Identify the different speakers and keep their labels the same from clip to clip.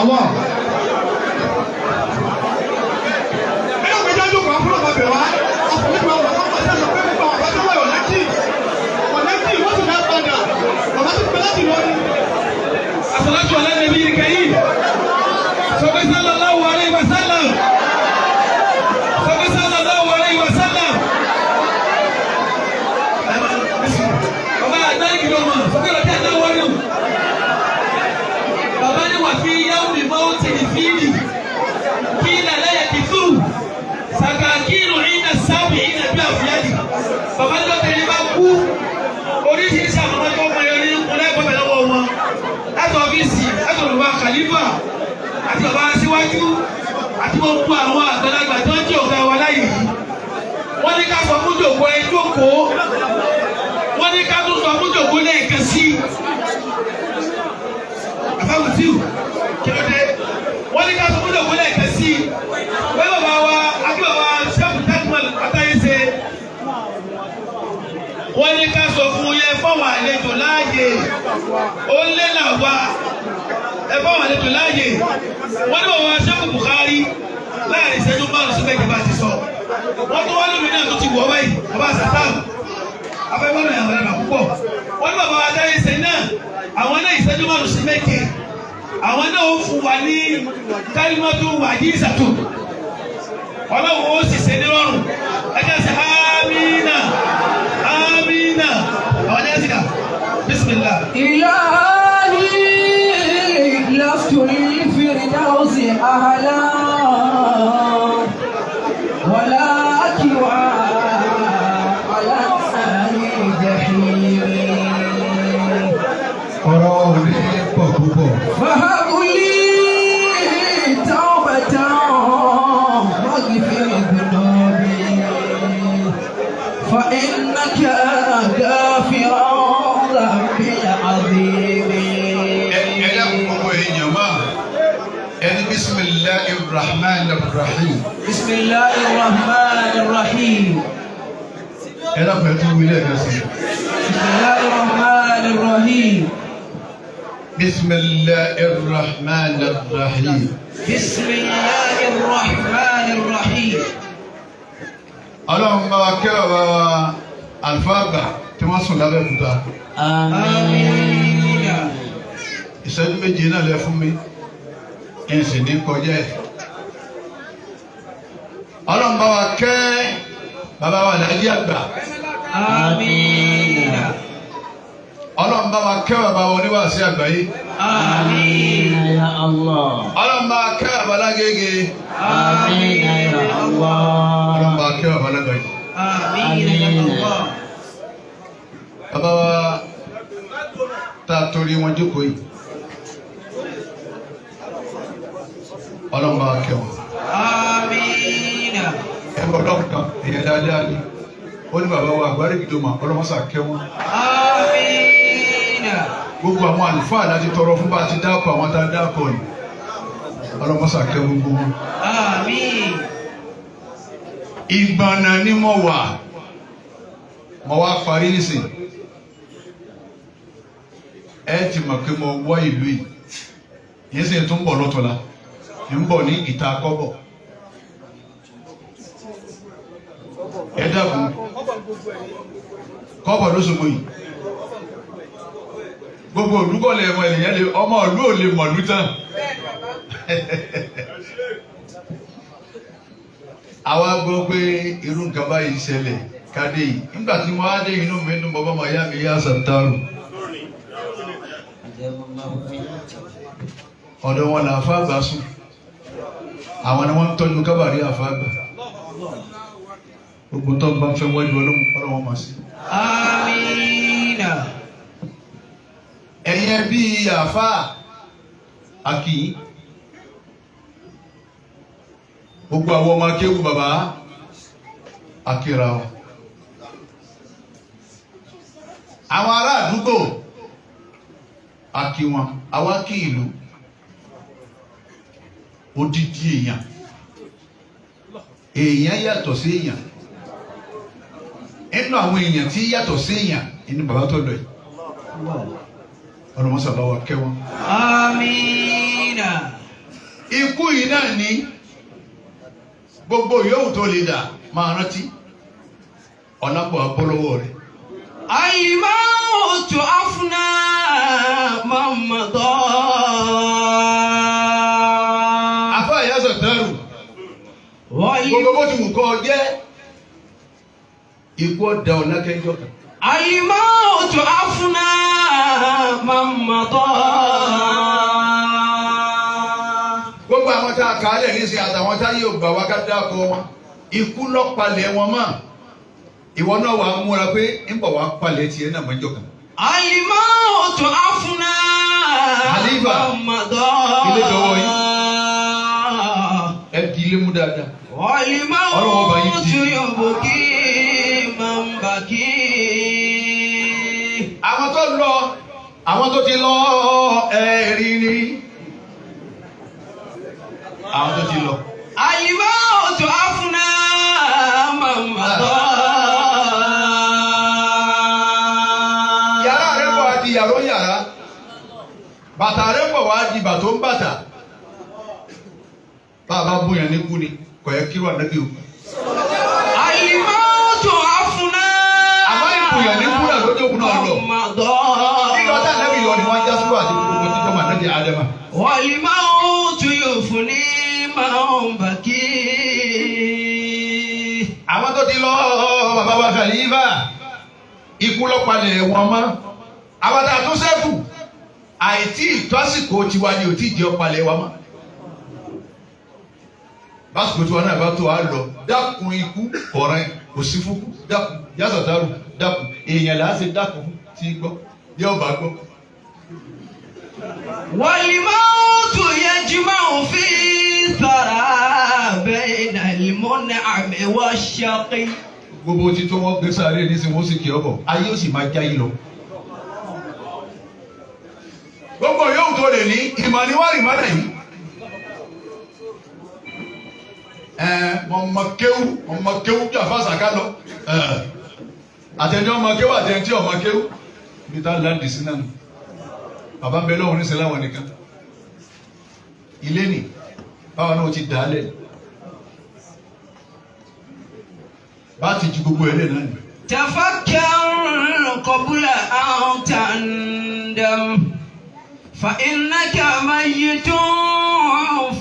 Speaker 1: Allah. Ẹ̀yọ́ mi dájú kan fún ọ̀gá bẹ̀rẹ̀ wá. Ọkùnrin kan wà lọ́wọ́ ọ̀sẹ̀ lọ pé gbogbo àwọn ọ̀sẹ̀ wọ̀ lẹ́tì. Ọ̀lẹ́tì wọ́n sì máa padà. Bàbá ti pẹ́ láti lọ ní. As-salatu ala nabiyil karim. Sọ̀kẹ́ sallallahu alayhi wa sallam. Sọ̀kẹ́ sallallahu alayhi wa sallam. Bàbá àgbáyé kìlọ̀ mọ̀. Sọ̀kẹ́ lọ́kẹ́ àná wọ́n nù. Bàbá ní wà fi yawmi mawti ìfìdí. Kí lálẹ́ yẹ kìtù. Sàkàkínú ìnà sábì ìnà bí àfìyàdì. Bàbá ní ọ̀tẹ̀ ní bá kú. Oríṣiríṣi àwọn ọmọ tó mọ ẹni kúnlẹ̀ gbọ́dọ̀ lọ́wọ́ wọn. Láti ọ́fíìsì, láti olùwà kàlífà, àti bàbá aṣíwájú, àti gbogbo àwọn àgbàlagbà tó ń jẹ́ ọ̀gá wa láyé yìí. Wọ́n ní ká sọ fún jòkó ẹ jókòó. Wọ́n ní ká tún sọ fún jòkó lẹ́ẹ̀kan sí. Àbáwùtíù kí ló dé? Wọ́n ní ká sọ fún jòkó lẹ́ẹ̀kan sí. Bẹ́ẹ̀ bàbá wa, àti bàbá Ṣẹ́fù Tẹ́kùmọ̀lù Àtàyèsè. Wọ́n ní ká sọ fún yẹn fáwọn àlejò láàyè. Ó lé làwà ẹ fáwọn àlejò láàyè. Wọ́n ní bàbá Ṣẹ́fù Buhari láàrin ìṣẹ́jú márùn-ún sí méjì bá ti sọ. Wọ́n tó wá lómi náà tó ti wọ̀ wáyé. Bàbá Sàtáàmù afẹ́fọ́nà ìyàwó ẹ̀rọ púpọ̀. Wọ́n ní bàbá Àtàyèsè náà àwọn náà ìṣẹ́jú márùn-ún sí méjì. Àwọn náà ó fún wa ní kálímọ́tò wàjísàtò. Ọlọ́run ó sì ṣe ní rọrùn. Ẹjẹ́ sẹ́ Amina. Amina. Àwọn ẹ̀sìn dà. Bismillah.
Speaker 2: Ilahi laftu lil-firdawsi ahla walakin wa ala al-jahim.
Speaker 1: Ọ̀rọ̀ orí pọ̀ púpọ̀.
Speaker 2: Fahabuli tawbatan waghfir dhunubi fa innaka ghafiru dhanbil azim.
Speaker 1: Ẹ̀yà gbogbo èèyàn máa ẹni bismillahir rahmanir rahim.
Speaker 2: Bismillahir rahmanir rahim.
Speaker 1: Ẹ̀dá pẹ̀lú wílẹ̀ ẹ̀dá sí.
Speaker 2: Bismillahir rahmanir rahim.
Speaker 1: Bismillahir rahmanir rahim.
Speaker 2: Bismillahir rahmanir rahim.
Speaker 1: Ọlọ́run bá wa kẹ́ ọ̀rọ̀ wa àlùfáàgbà tí wọ́n sùn lábẹ́ òkúta.
Speaker 2: Àmín.
Speaker 1: Ìṣẹ́jú méje náà lẹ fún mi. Ẹ̀sìn ní kọjá ẹ̀. Ọlọ́run bá wa kẹ́ bàbá wa Láàjì àgbà.
Speaker 2: Àmín.
Speaker 1: Ọlọ́run bá wa kẹ́ bàbá wa oníwàásí àgbáyé.
Speaker 2: Àmín ya Allah.
Speaker 1: Ọlọ́run bá wa kẹ́ bàbá Lágége.
Speaker 2: Àmín ya Allah.
Speaker 1: Ọlọ́run bá wa kẹ́ bàbá Lágbàjì.
Speaker 2: Àmín ya Allah.
Speaker 1: Bàbá wa tá a torí wọn jókòó yìí. Ọlọ́run bá wa kẹ́ wọn.
Speaker 2: Àmín.
Speaker 1: Ẹ bọ̀ dọ́kítà èèyàn dáadáa ni. Ó ní bàbá wa àgbárí gidi mà ọlọ́mọsà kẹ́ wọn.
Speaker 2: Àmín.
Speaker 1: Gbogbo àwọn àlùfáà láti tọrọ fún bá a ti dáàpọ̀ àwọn tá a dáàpọ̀ yìí. Ọlọ́mọsà kẹ́ gbogbo wọn.
Speaker 2: Àmín.
Speaker 1: Ìgbọ̀nà ni mo wà. Mo wá parí nísìn. Ẹ ti mọ̀ pé mo wá ìlú yìí. Yẹ́n sì tún bọ̀ lọ́tọ̀la. Ń bọ̀ ní ìta kọ́bọ̀. Ẹ dàbọ̀. Kọ́bọ̀ ló sọ̀gbọ̀ yìí. Gbogbo olùkọ́lẹ̀ ẹ̀mọ ènìyàn lè ọmọ ìlú ò lè mọ̀lú tán. Àwa gbọ́ pé irú nǹkan báyìí ṣẹlẹ̀ kádé yìí. Nígbà tí wọ́n á dé inú mi nínú bàbá màá yá mi yá Sàtàrù. Ọ̀dọ̀ wọn là àfáàgbà sùn. Àwọn ni wọ́n ń tọ́jú kábàrí àfáàgbà. Gbogbo tó ń bá ń fẹ́ wájú ọlọ́wọ́n máa sí.
Speaker 2: Àmín.
Speaker 1: Ẹ̀yin ẹbí àfáà Akínyìn. Gbogbo àwọn ọmọ akéwù bàbá akíra wa. Àwọn ará àdúgbò akí wọn, àwọn akí ìlú. Odidi èèyàn. Èèyàn yàtọ̀ sí èèyàn. Inú àwọn èèyàn tí yàtọ̀ sí èèyàn inú bàbá tó lọ yìí. Ọlọ́mọsà bá wa kẹ́ wọn.
Speaker 2: Àmín.
Speaker 3: ikú yìí náà ní gbogbo yòówù tó lè dà máa rántí ọ̀nà pọ̀ abọ́lọ́wọ́ rẹ̀.
Speaker 2: الموت أفنى من مضى.
Speaker 3: Àfáà Ìyáṣà Tẹ́rù gbogbo bó ti wù kọ́ jẹ́ ikú ọ̀dà ọ̀làkẹ́jọ́ kan.
Speaker 2: الموت أفنى من مضى.
Speaker 3: Gbogbo àwọn tá a kà á lẹ̀ ní sí àtàwọn tá yóò gbà wá ká dáko wọn ikú lọ́pàlẹ̀ wọn mọ́ ìwọ náà wàá múra pé ń bọ̀ wá palẹ̀ tiẹ̀ náà mọ́jọ́ kan.
Speaker 2: الموت أفنى
Speaker 3: Khalifa,
Speaker 2: من مضى.
Speaker 3: ilé dọwọ́ yín ẹ di ilé mú dáadáa.
Speaker 2: والموت يبكي من بكي.
Speaker 3: Àwọn tó lọ àwọn tó ti lọ ẹ̀rí ni àwọn tó ti lọ.
Speaker 2: الموت أفنى من مضى.
Speaker 3: Yàrá rẹ̀ bọ̀ wá di yàrá yàrá bàtà rẹ̀ bọ̀ wá di bàtò ń bàtà bàbá bóyá ní kú ni kò yẹ kí wà nẹ́bí o.
Speaker 2: الموت أفنى
Speaker 3: Àmọ́ ìbòyàn ní kú náà lójú òkú náà lọ.
Speaker 2: من مضى.
Speaker 3: Nígbà tá nẹ́bí lọ ni wọ́n já sílùú àti gbogbo títọ́ mà nẹ́bí Ádámà.
Speaker 2: والموت يفني من بكي.
Speaker 3: Àwọn tó ti lọ bàbá wa Khalifa ikú lọ́pàlẹ̀ wọn mọ́. Àwọn tá a tún sẹ́kù àìtí ìtọ́sìkò tiwa ni ò tí ì jẹ́ ọ̀pàlẹ̀ wa mọ́. Básìkò tiwa náà bá tó a lọ dákun ikú ọ̀rẹ́ kò sí fún dákun Ìyáṣà Tẹ́rù dákun èèyàn là á ṣe dákun tí gbọ́ bí ọba gbọ́.
Speaker 2: والموت يجمع في ثرى بين المنعم والشقي.
Speaker 3: Gbogbo ti tó wọ́n gbé sáré nísìnyí wọ́n sì kí ọ bọ̀ ayé ó sì máa já yín lọ. Gbogbo yóò tó lè ní ìmọ̀ ni wọ́n rìn mọ́lẹ̀ yìí. Ọmọ kéwú bí àfàṣà ká lọ. Àtẹ̀jọ́ ọmọ kéwú àtẹ̀jọ́ ọmọ kéwú. Bí tá láǹdì sí náà. Bàbá ń bẹ lọ́wọ́ ní sẹ́láwọ̀n nìkan. Ilé nì báwa náà ti dà á lẹ̀. Bá ti ju gbogbo ẹ̀ lẹ̀ náà ni.
Speaker 2: تفكر قبل أن تندم فإنك ميت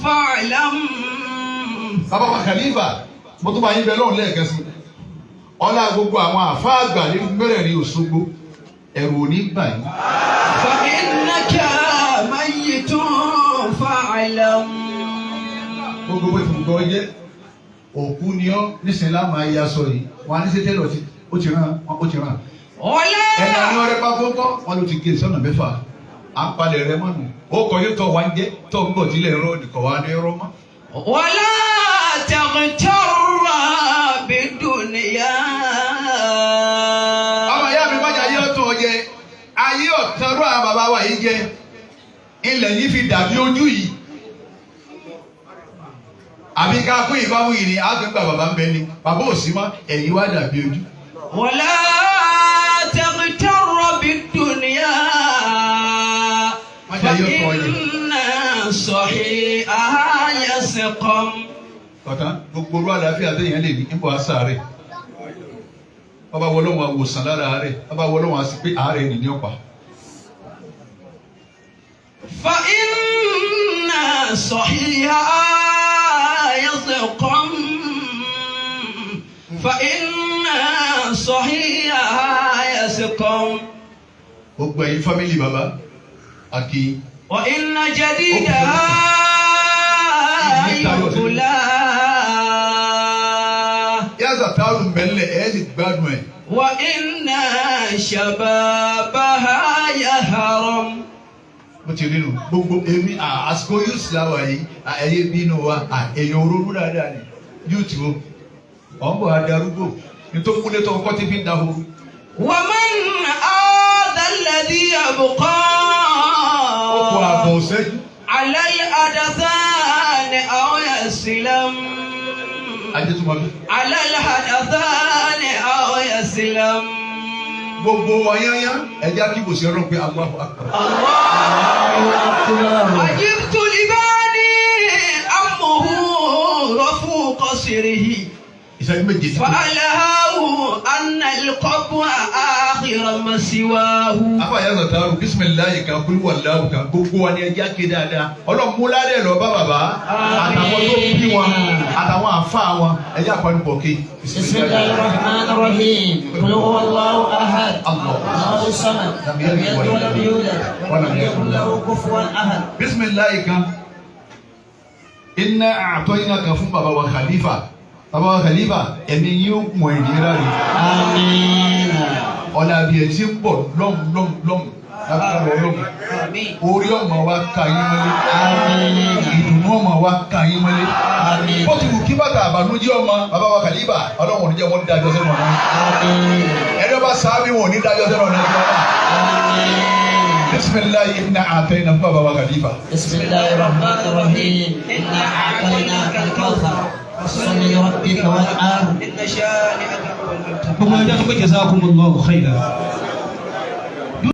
Speaker 2: فاعلم.
Speaker 3: Bàbá wa Khalifa mo tún bá yín bẹ lọ́run lẹ́ẹ̀kan sí ọlá gbogbo àwọn àfáà àgbà nínú mẹ́rẹ̀ẹ̀rin Òṣogbo ẹ̀rù ò ní bà yín.
Speaker 2: فإنك ميت فاعلم.
Speaker 3: Gbogbo bó ti gbọ́ yẹ òkú ni ọ́ nísìnyí láwọn ayé aṣọ yìí wọn á ní sẹ́tẹ́ lọ sí ó ti ràn.
Speaker 2: ولا
Speaker 3: Ẹ̀ka ni ọ̀rẹ́ pápá kọ́ wọn ló ti gé sọ́nà mẹ́fà à ń palẹ̀ rẹ mọ́nu ó kọ yóò tọ́ wá ń jẹ́ tọ́ ń bọ̀ sílẹ̀ rọ nìkan wá ní rọ́ mọ́.
Speaker 2: ولا تغتر بالدنيا.
Speaker 3: Ọmọ ìyá mi wájà ayé ọ̀tún ọ̀jẹ̀ ayé ọ̀tún àwọn bàbá wa yìí jẹ ilẹ̀ yìí fi dàbí ojú yìí. Àbí ká fún ìbámu yìí ni a ti ń gba bàbá ń bẹ ni bàbá ò sí mọ́ ẹ̀yìn wá dàbí ojú.
Speaker 2: ولا تغتر بالدنيا فإن صحيحها يسقم.
Speaker 3: Ọ̀tán gbogbo olú àlàáfíà téèyàn lè ní ń bọ̀ àṣàrẹ̀. Bàbá wọlọ́wọ́n àwòsàn lára àárẹ̀ bàbá wọlọ́wọ́n àti pé àárẹ̀ nìyí ọ̀pá.
Speaker 2: فإن صحيحها يسقم. فإن صحيحها يسقم.
Speaker 3: Gbogbo ẹ̀yin fámìlì bàbá àkì.
Speaker 2: وإن جديدها يبلى.
Speaker 3: Ìyáṣà Tẹ́rù mbẹ́lẹ̀ ẹ̀ sì gbádùn ẹ̀.
Speaker 2: وإن شبابها يهرم.
Speaker 3: Mo ti rí nu gbogbo èmi àsìkò yóò sì láwà yìí ẹ̀yẹ bínú wa èèyàn òróró dáadáa ni yóò ti wo ọ̀nbọ̀ adarúgbò nítorí kúlẹ̀ tó kọ́ ti fi ń dahoro.
Speaker 2: ومن هذا الذي يبقى
Speaker 3: Ọkọ̀ àbọ̀ ọ̀sẹ́jú.
Speaker 2: على الأدثان أو يسلم.
Speaker 3: Ajé tó ma bí.
Speaker 2: على الأدثان أو يسلم.
Speaker 3: Gbogbo wáyáyá ẹja kí kò sí ọ̀rọ̀ pé Allahu Akbar.
Speaker 2: عجبت لباني بصره
Speaker 3: ìṣẹ́jú méje ti tó.
Speaker 2: فألهاه أن القبر آخر مسواه.
Speaker 3: afáyà sọ̀tàrù bísímìláyì kan kúlú wàláwù kan gbogbo wa ni ẹja ké dáadáa ọlọ́run mú ládẹ́ lọ bá bàbá àtàwọn tó bí wọn àtàwọn àfa wọn ẹja àpẹẹrẹ pọ̀ ké.
Speaker 4: بسم الله الرحمن الرحيم قل هو الله احد الله الصمد لم يلد ولم يولد ولم يكن له كفوا احد.
Speaker 3: bísímìláyì kan iná àtọ́ iná kan fún bàbá wa khalifa bàbá wa khalifa ẹni yóò mọ ìnira rẹ̀.
Speaker 4: آمين.
Speaker 3: ọ̀nà àbí ẹ̀ tí ń bọ̀ lọ́mù lábẹ́ ọlọ́mù orí ọmọ wa ka yín mọ́lé ìdùnnú ọmọ wa ka yín mọ́lé bó ti wù kí bàtà àbànújẹ́ ọmọ bàbá wa kàlíbà ọlọ́run ò ní jẹ́ wọ́n dájọ́ sẹ́nu ọ̀nà ẹni ọba sáábì wọn ò ní dájọ́ sẹ́nu ọ̀nà bisimilayi inna àtẹ̀yìnà fún bàbá wa kàlíbà.
Speaker 4: بسم الله الرحمن الرحيم إنا أعطيناك الكوثر فصل لربك وانحر
Speaker 2: إن شانئك هو الأبتر.
Speaker 5: gbogbo ẹjọ́ tó pé jazakumullahu khairan.